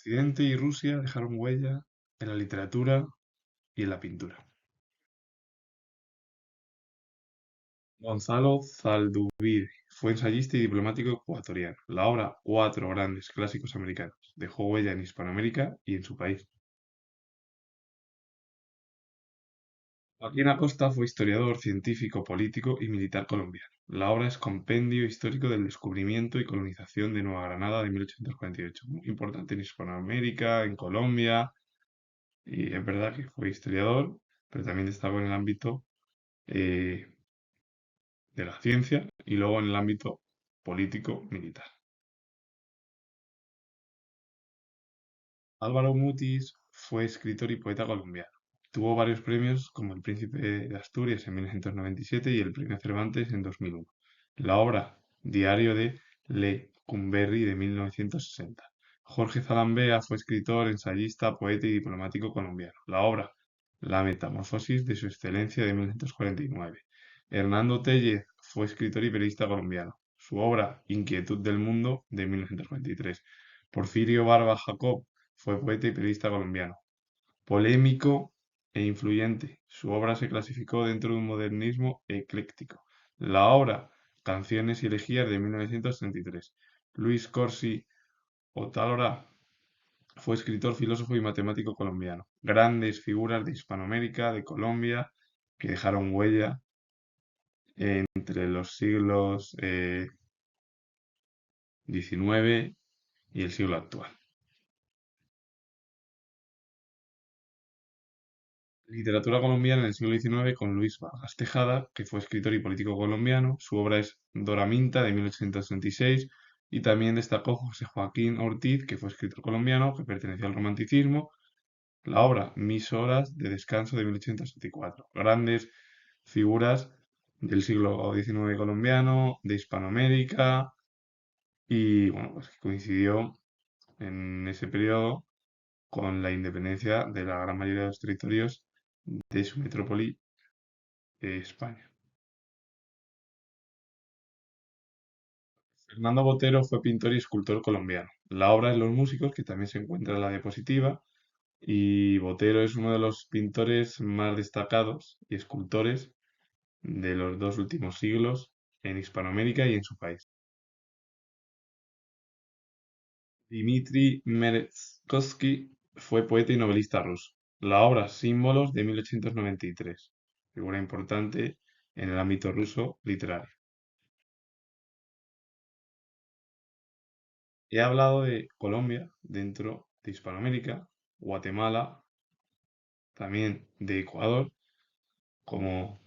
Occidente y Rusia dejaron huella en la literatura y en la pintura. Gonzalo Zalduvide fue ensayista y diplomático ecuatoriano. La obra Cuatro grandes clásicos americanos dejó huella en Hispanoamérica y en su país. Joaquín Acosta fue historiador, científico, político y militar colombiano. La obra es Compendio histórico del descubrimiento y colonización de Nueva Granada de 1848. Muy importante en Hispanoamérica, en Colombia, y es verdad que fue historiador, pero también destacó en el ámbito eh, de la ciencia y luego en el ámbito político-militar. Álvaro Mutis fue escritor y poeta colombiano. Tuvo varios premios como el Príncipe de Asturias en 1997 y el Premio Cervantes en 2001. La obra Diario de Lecumberri de 1960. Jorge Zalambea fue escritor, ensayista, poeta y diplomático colombiano. La obra La Metamorfosis de Su Excelencia de 1949. Hernando Tellez fue escritor y periodista colombiano. Su obra Inquietud del Mundo de 1943. Porfirio Barba Jacob fue poeta y periodista colombiano. Polémico e influyente, su obra se clasificó dentro de un modernismo ecléctico. La obra Canciones y elegías de 1933. Luis Corsi Otálora fue escritor, filósofo y matemático colombiano. Grandes figuras de Hispanoamérica, de Colombia, que dejaron huella entre los siglos XIX y el siglo actual. Literatura colombiana en el siglo XIX con Luis Vargas Tejada, que fue escritor y político colombiano. Su obra es Doraminta de 1866 y también destacó José Joaquín Ortiz, que fue escritor colombiano que perteneció al romanticismo. La obra Mis horas de descanso de 1864. Grandes figuras del siglo XIX colombiano, de Hispanoamérica y bueno, pues que coincidió en ese periodo con la independencia de la gran mayoría de los territorios de su metrópoli España. Fernando Botero fue pintor y escultor colombiano. La obra es Los músicos, que también se encuentra en la diapositiva, y Botero es uno de los pintores más destacados y escultores de los dos últimos siglos en Hispanoamérica y en su país. Dmitri Merezhkovsky fue poeta y novelista ruso. La obra Símbolos de 1893, figura importante en el ámbito ruso literario. He hablado de Colombia dentro de Hispanoamérica, Guatemala, también de Ecuador, como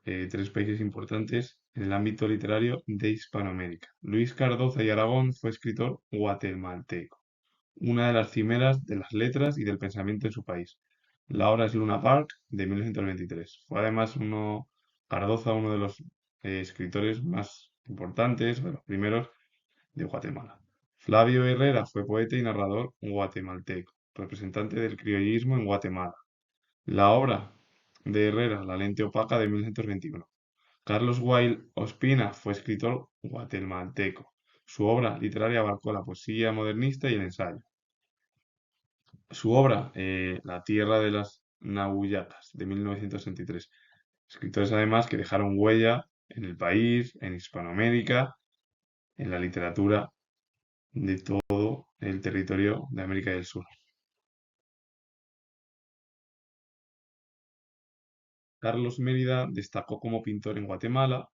tres países importantes en el ámbito literario de Hispanoamérica. Luis Cardoza y Aragón fue escritor guatemalteco, una de las cimeras de las letras y del pensamiento en su país. La obra es Luna Park de 1923. Fue además Cardoza uno de los escritores más importantes, de los primeros de Guatemala. Flavio Herrera fue poeta y narrador guatemalteco, representante del criollismo en Guatemala. La obra de Herrera, La lente opaca de 1921. Carlos Wilde Ospina fue escritor guatemalteco. Su obra literaria abarcó la poesía modernista y el ensayo. Su obra, La tierra de las Nahuyatas, de 1963. Escritores además que dejaron huella en el país, en Hispanoamérica, en la literatura de todo el territorio de América del Sur. Carlos Mérida destacó como pintor en Guatemala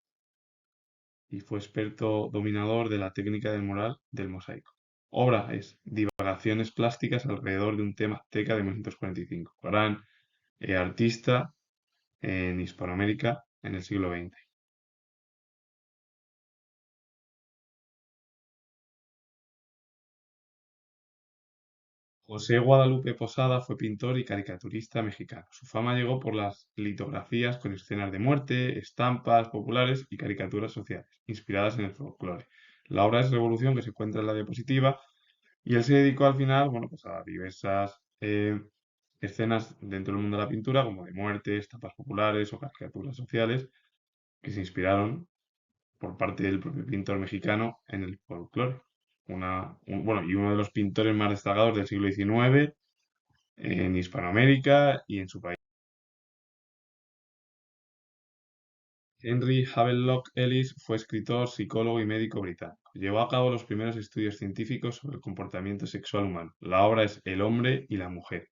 y fue experto dominador de la técnica del mural del mosaico. Obra es Divagaciones plásticas alrededor de un tema azteca de 1945. Gran artista en Hispanoamérica en el siglo XX. José Guadalupe Posada fue pintor y caricaturista mexicano. Su fama llegó por las litografías con escenas de muerte, estampas populares y caricaturas sociales, inspiradas en el folclore. La obra es Revolución, que se encuentra en la diapositiva, y él se dedicó al final, bueno, pues a diversas escenas dentro del mundo de la pintura, como de muerte, estampas populares o caricaturas sociales, que se inspiraron por parte del propio pintor mexicano en el folclore. bueno, y uno de los pintores más destacados del siglo XIX en Hispanoamérica y en su país. Henry Havelock Ellis fue escritor, psicólogo y médico británico. Llevó a cabo los primeros estudios científicos sobre el comportamiento sexual humano. La obra es El hombre y la mujer,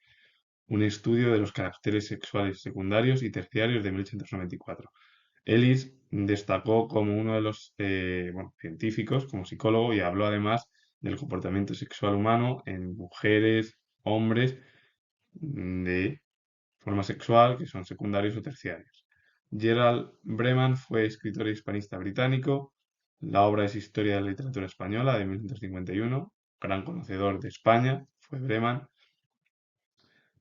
un estudio de los caracteres sexuales secundarios y terciarios de 1894. Ellis destacó como uno de los bueno, científicos, como psicólogo, y habló además del comportamiento sexual humano en mujeres, hombres, de forma sexual, que son secundarios o terciarios. Gerald Breman fue escritor y hispanista británico. La obra es Historia de la literatura española de 1951. Gran conocedor de España fue Breman.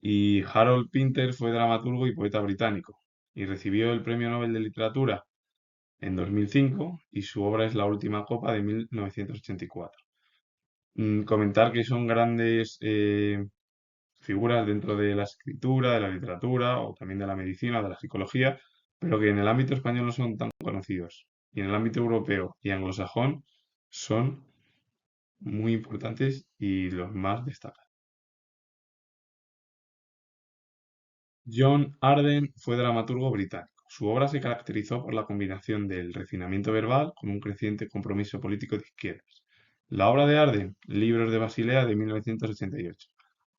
Y Harold Pinter fue dramaturgo y poeta británico y recibió el Premio Nobel de Literatura en 2005 y su obra es La última copa de 1984. Comentar que son grandes figuras dentro de la escritura, de la literatura o también de la medicina, de la psicología, pero que en el ámbito español no son tan conocidos. Y en el ámbito europeo y anglosajón son muy importantes y los más destacados. John Arden fue dramaturgo británico. Su obra se caracterizó por la combinación del refinamiento verbal con un creciente compromiso político de izquierdas. La obra de Arden, Libros de Basilea de 1988.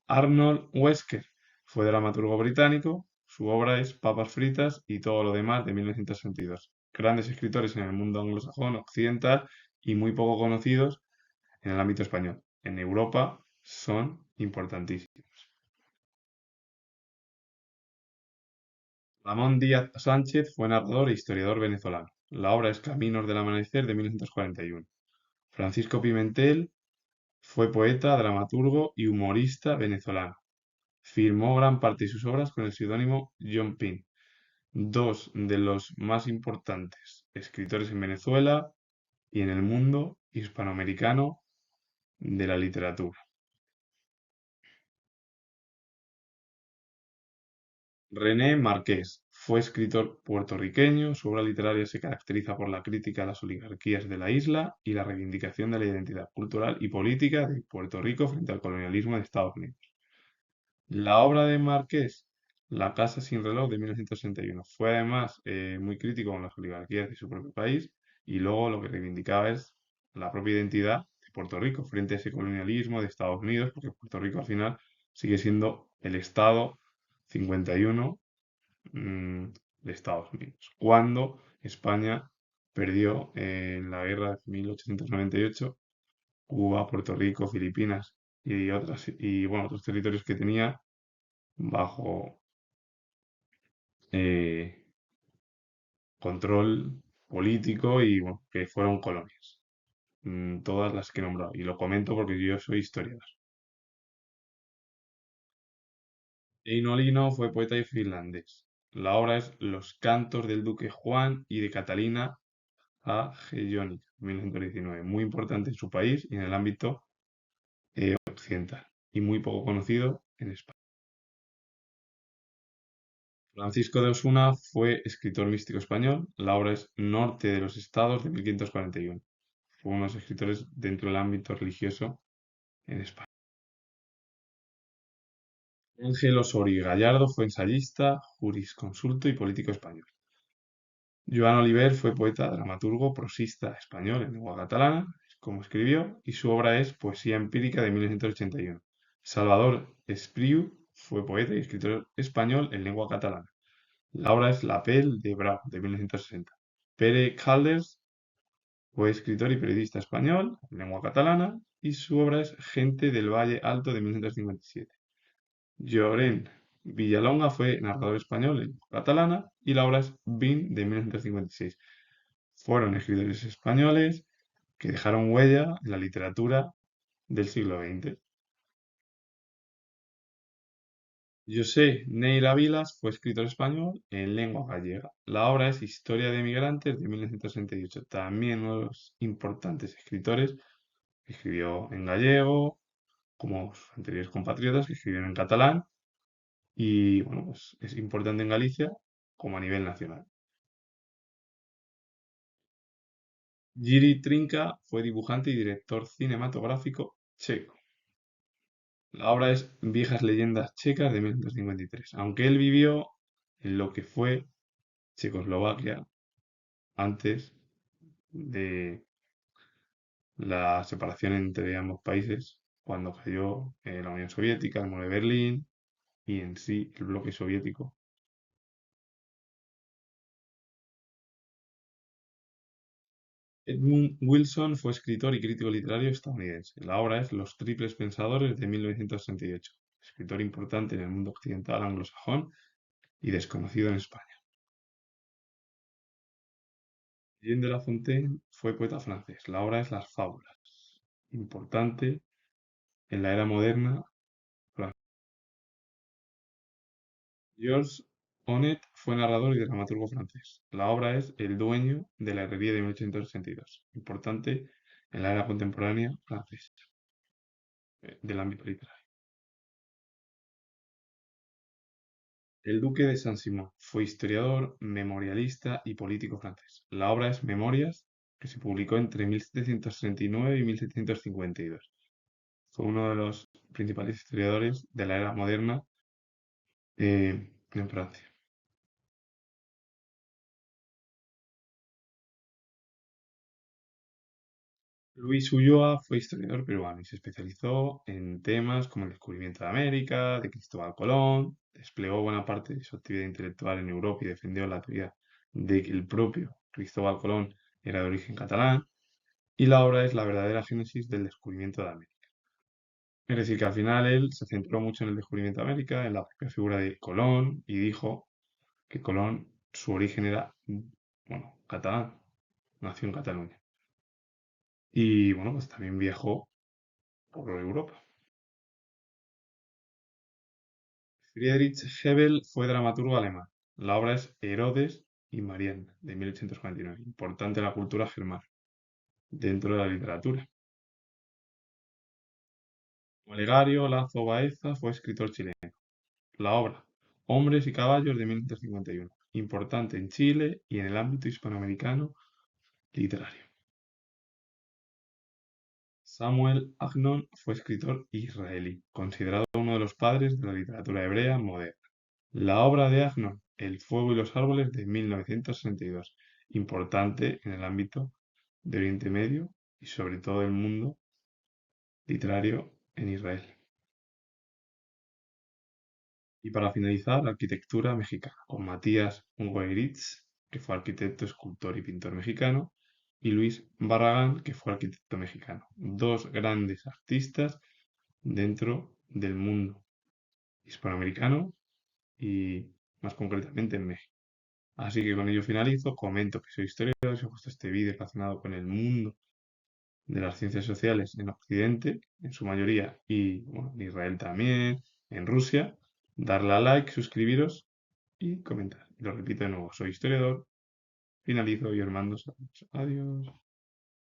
Arnold Wesker fue dramaturgo británico. Su obra es Papas fritas y todo lo demás de 1962. Grandes escritores en el mundo anglosajón, occidental y muy poco conocidos en el ámbito español. En Europa son importantísimos. Ramón Díaz Sánchez fue narrador e historiador venezolano. La obra es Caminos del Amanecer de 1941. Francisco Pimentel fue poeta, dramaturgo y humorista venezolano. Firmó gran parte de sus obras con el seudónimo John Pin, dos de los más importantes escritores en Venezuela y en el mundo hispanoamericano de la literatura. René Marqués fue escritor puertorriqueño. Su obra literaria se caracteriza por la crítica a las oligarquías de la isla y la reivindicación de la identidad cultural y política de Puerto Rico frente al colonialismo de Estados Unidos. La obra de Marqués, La casa sin reloj de 1961, fue además muy crítico con las oligarquías de su propio país y luego lo que reivindicaba es la propia identidad de Puerto Rico frente a ese colonialismo de Estados Unidos, porque Puerto Rico al final sigue siendo el Estado 51 de Estados Unidos. Cuando España perdió en la guerra de 1898 Cuba, Puerto Rico, Filipinas y bueno, otros territorios que tenía bajo eh, control político y bueno, que fueron colonias, todas las que he nombrado. Y lo comento porque yo soy historiador. Eino Lino fue poeta y finlandés. La obra es Los cantos del duque Juan y de Catalina a Gellónica, 1919. Muy importante en su país y en el ámbito occidental. Y muy poco conocido en España. Francisco de Osuna fue escritor místico español. La obra es Norte de los Estados de 1541. Fue uno de los escritores dentro del ámbito religioso en España. Ángel Osorio Gallardo fue ensayista, jurisconsulto y político español. Joan Oliver fue poeta, dramaturgo, prosista español en lengua catalana, como escribió, y su obra es Poesía empírica de 1981. Salvador Espriu fue poeta y escritor español en lengua catalana. La obra es La Pel de Brau de 1960. Pere Calders fue escritor y periodista español en lengua catalana y su obra es Gente del Valle Alto de 1957. Llorén Villalonga fue narrador español en catalana y la obra es Vin de 1956. Fueron escritores españoles que dejaron huella en la literatura del siglo XX. José Neira Vilas fue escritor español en lengua gallega. La obra es Historia de Migrantes de 1968. También uno de los importantes escritores que escribió en gallego, como sus anteriores compatriotas que escribieron en catalán y bueno, pues es importante en Galicia como a nivel nacional. Jiří Trinka fue dibujante y director cinematográfico checo. La obra es Viejas leyendas checas de 1953. Aunque él vivió en lo que fue Checoslovaquia antes de la separación entre ambos países, cuando cayó la Unión Soviética, el muro de Berlín y en sí el bloque soviético. Edmund Wilson fue escritor y crítico literario estadounidense. La obra es Los Triples Pensadores de 1968. Escritor importante en el mundo occidental anglosajón y desconocido en España. Jean de La Fontaine fue poeta francés. La obra es Las Fábulas. Importante en la era moderna. Georges Onet fue narrador y dramaturgo francés. La obra es El dueño de la herrería de 1862. Importante en la era contemporánea francesa, del ámbito literario. El duque de Saint-Simon fue historiador, memorialista y político francés. La obra es Memorias, que se publicó entre 1739 y 1752. Fue uno de los principales historiadores de la era moderna en Francia. Luis Ulloa fue historiador peruano y se especializó en temas como el descubrimiento de América, de Cristóbal Colón, desplegó buena parte de su actividad intelectual en Europa y defendió la teoría de que el propio Cristóbal Colón era de origen catalán, y la obra es la verdadera génesis del descubrimiento de América. Es decir, que al final él se centró mucho en el descubrimiento de América, en la propia figura de Colón, y dijo que Colón, su origen era, bueno, catalán, nació en Cataluña. Y bueno, pues también viajó por Europa. Friedrich Hebel fue dramaturgo alemán. La obra es Herodes y Marianne, de 1849. Importante en la cultura germana, dentro de la literatura. Olegario Lazo Baeza fue escritor chileno. La obra Hombres y caballos de 1951. Importante en Chile y en el ámbito hispanoamericano literario. Samuel Agnon fue escritor israelí, considerado uno de los padres de la literatura hebrea moderna. La obra de Agnon, El fuego y los árboles, de 1962, importante en el ámbito de Oriente Medio y sobre todo el mundo literario en Israel. Y para finalizar, la arquitectura mexicana, con Matías Goeritz, que fue arquitecto, escultor y pintor mexicano, y Luis Barragán, que fue arquitecto mexicano. Dos grandes artistas dentro del mundo hispanoamericano y más concretamente en México. Así que con ello finalizo, comento que soy historiador, si os gusta este vídeo relacionado con el mundo de las ciencias sociales en Occidente, en su mayoría, y bueno, en Israel también, en Rusia, darle a like, suscribiros y comentar. Y lo repito de nuevo, soy historiador, finalizo y os mando saludos. Adiós.